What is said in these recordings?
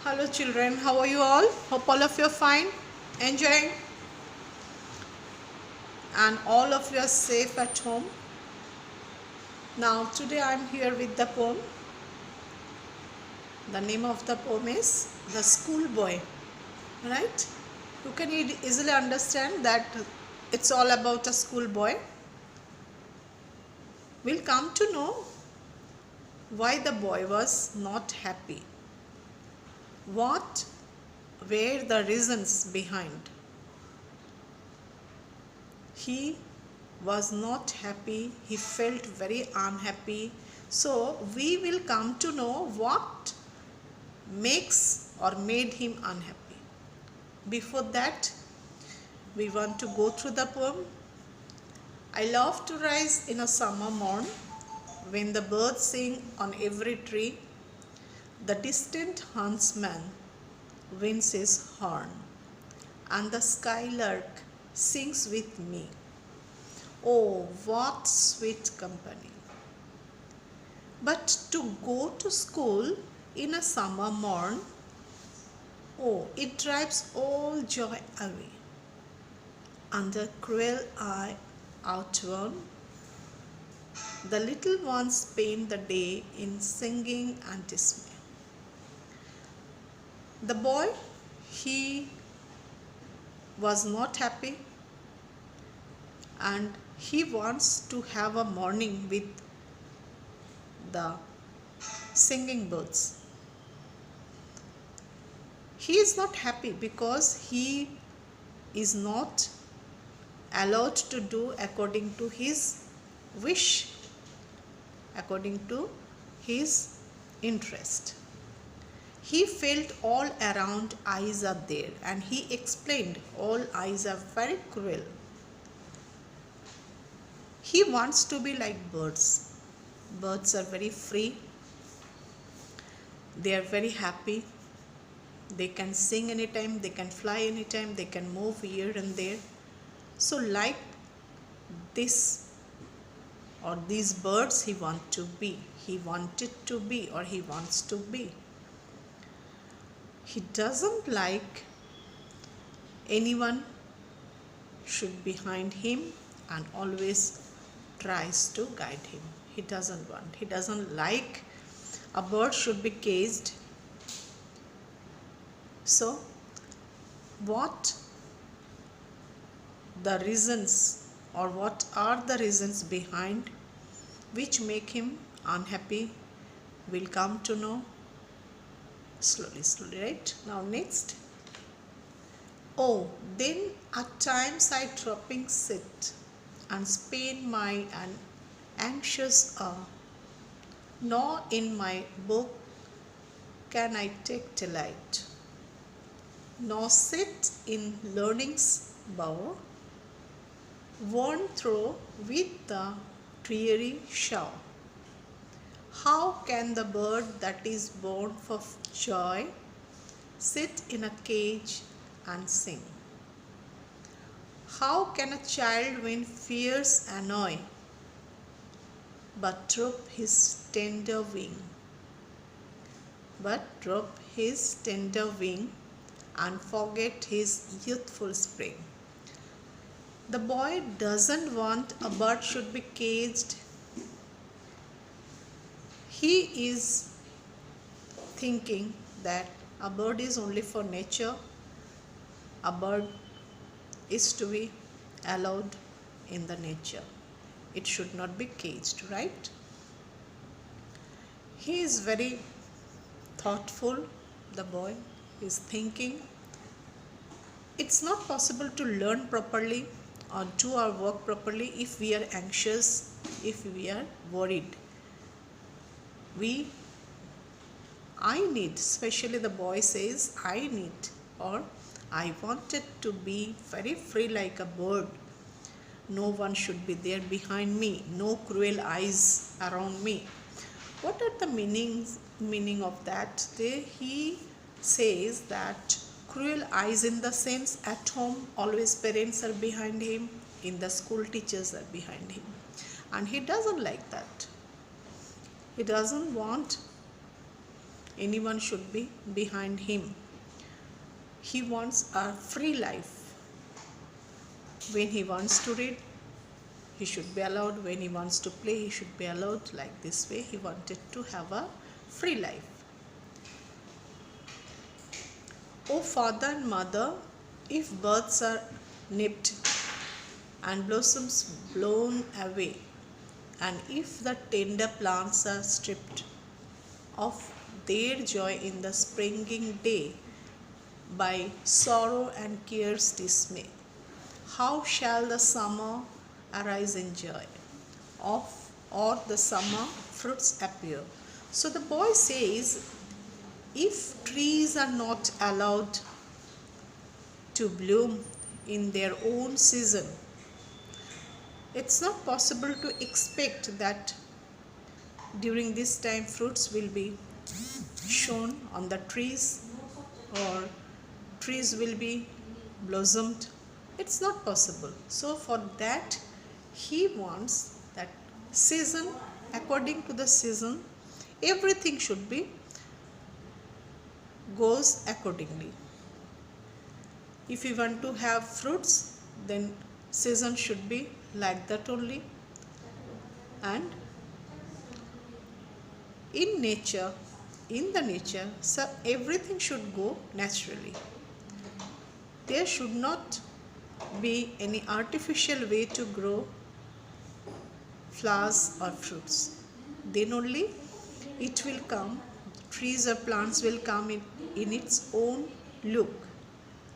Hello children, how are you all? Hope all of you are fine, enjoying, and all of you are safe at home. Now today I am here with the poem. The name of the poem is The Schoolboy. Right? You can easily understand that it's all about a schoolboy. We'll come to know why the boy was not happy. What were the reasons behind? He was not happy, he felt very unhappy. So we will come to know what makes or made him unhappy. Before that, we want to go through the poem. I love to rise in a summer morn when the birds sing on every tree. The distant huntsman winds his horn and the skylark sings with me. Oh, what sweet company! But to go to school in a summer morn, oh, it drives all joy away. Under cruel eye outworn, the little ones spend the day in singing and dismay. The boy, he was not happy, and he wants to have a morning with the singing birds. He is not happy because he is not allowed to do according to his wish, according to his interest. He felt all around eyes are there, and he explained all eyes are very cruel. He wants to be like birds. Birds are very free. They are very happy. They can sing anytime, they can fly anytime, they can move here and there. So like this or these birds he wants to be. He wanted to be, or he wants to be. He doesn't like anyone should be behind him and always tries to guide him. He doesn't like a bird should be caged. So what the reasons, or what are the reasons behind which make him unhappy, we'll come to know slowly, right? Now next. Oh, then at times I dropping sit and spend my anxious hour, nor in my book can I take delight, nor sit in learning's bower, worn through with the dreary shower. How can the bird that is born for joy sit in a cage and sing? How can a child when fears annoy but droop his tender wing, and forget his youthful spring? The boy doesn't want a bird should be caged. He is thinking that a bird is only for nature. A bird is to be allowed in the nature. It should not be caged, right? He is very thoughtful, the boy is thinking. It's not possible to learn properly or do our work properly if we are anxious, if we are worried. Especially the boy says, I wanted to be very free like a bird. No one should be there behind me, no cruel eyes around me. What are the meaning of that? He says that cruel eyes in the sense at home always parents are behind him, in the school teachers are behind him, and he doesn't like that. He doesn't want anyone should be behind him. He wants a free life. When he wants to read, he should be allowed. When he wants to play, he should be allowed. Like this way, he wanted to have a free life. O father and mother, if birds are nipped and blossoms blown away, and if the tender plants are stripped of their joy in the springing day by sorrow and care's dismay, how shall the summer arise in joy, of or the summer fruits appear? So the boy says, if trees are not allowed to bloom in their own season, it's not possible to expect that during this time fruits will be shown on the trees or trees will be blossomed. It's not possible. So for that, he wants that season, according to the season, everything should be goes accordingly. If you want to have fruits, then season should be like that only. And in the nature, so everything should go naturally. There should not be any artificial way to grow flowers or fruits. Then only it will come, trees or plants will come in its own look,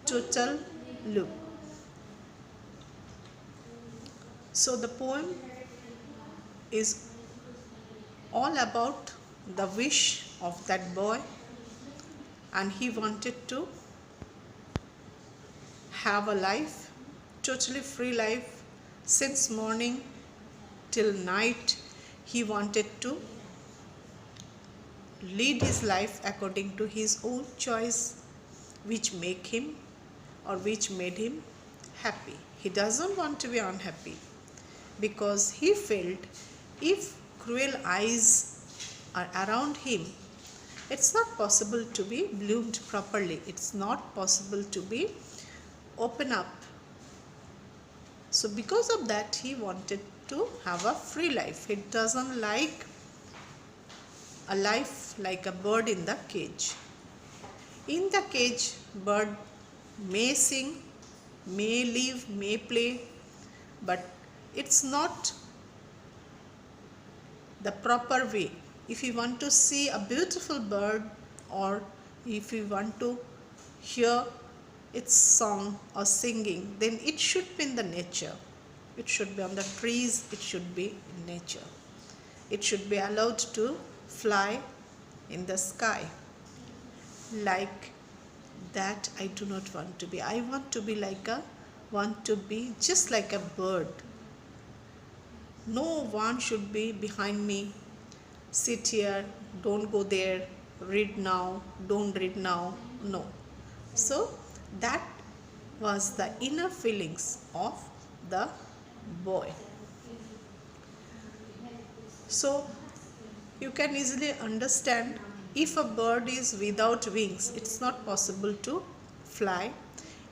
total look. So the poem is all about the wish of that boy, and he wanted to have a life, totally free life. Since morning till night, he wanted to lead his life according to his own choice, which make him or which made him happy. He doesn't want to be unhappy, because he felt if cruel eyes are around him, it's not possible to be bloomed properly. It's not possible to be open up. So because of that, he wanted to have a free life. He doesn't like a life like a bird in the cage. In the cage, bird may sing, may live, may play, but it's not the proper way. If you want to see a beautiful bird, or if you want to hear its song or singing, then it should be in the nature. It should be on the trees, it should be in nature. It should be allowed to fly in the sky. Like that, I do not want to be. I want to be just like a bird. No one should be behind me. Sit here, don't go there, read now, don't read now. No. So that was the inner feelings of the boy. So you can easily understand, if a bird is without wings, it's not possible to fly.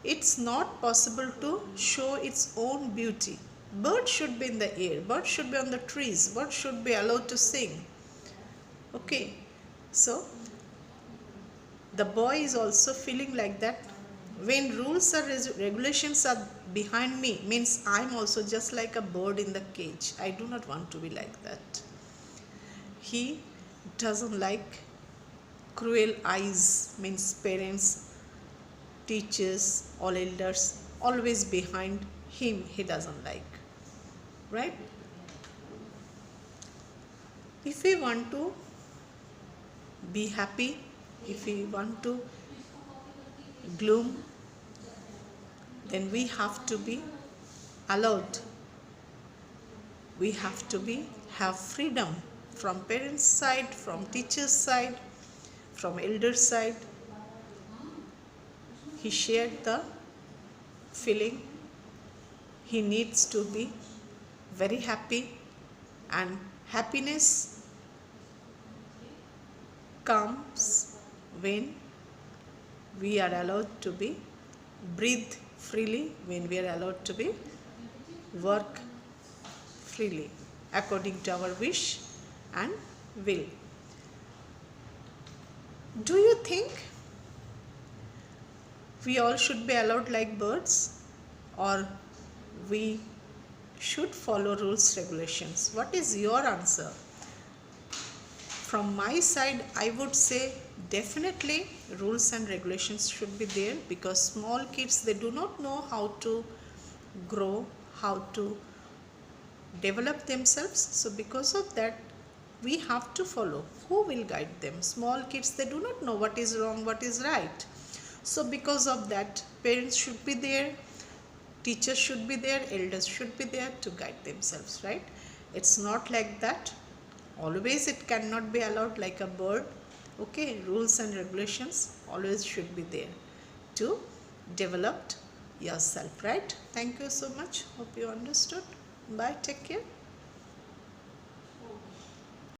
It's not possible to show its own beauty. Bird should be in the air, bird should be on the trees, bird should be allowed to sing. Okay, so the boy is also feeling like that. When rules or regulations are behind me, means I'm also just like a bird in the cage. I do not want to be like that. He doesn't like cruel eyes, means parents, teachers, all elders, always behind him, he doesn't like. Right? If we want to be happy, if we want to bloom, then we have to be allowed. We have to have freedom from parents' side, from teachers' side, from elders' side. He shared the feeling. He needs to be very happy, and happiness comes when we are allowed to be breathe freely, when we are allowed to be work freely according to our wish and will. Do you think we all should be allowed like birds, or we should follow rules, regulations? What is your answer? From my side, I would say definitely rules and regulations should be there, because small kids, they do not know how to grow, how to develop themselves. So because of that, we have to follow. Who will guide them? Small kids, they do not know what is wrong, what is right. So because of that, parents should be there, teachers should be there, elders should be there to guide themselves, right? It's not like that. Always it cannot be allowed like a bird. Okay, rules and regulations always should be there to develop yourself, right? Thank you so much. Hope you understood. Bye. Take care.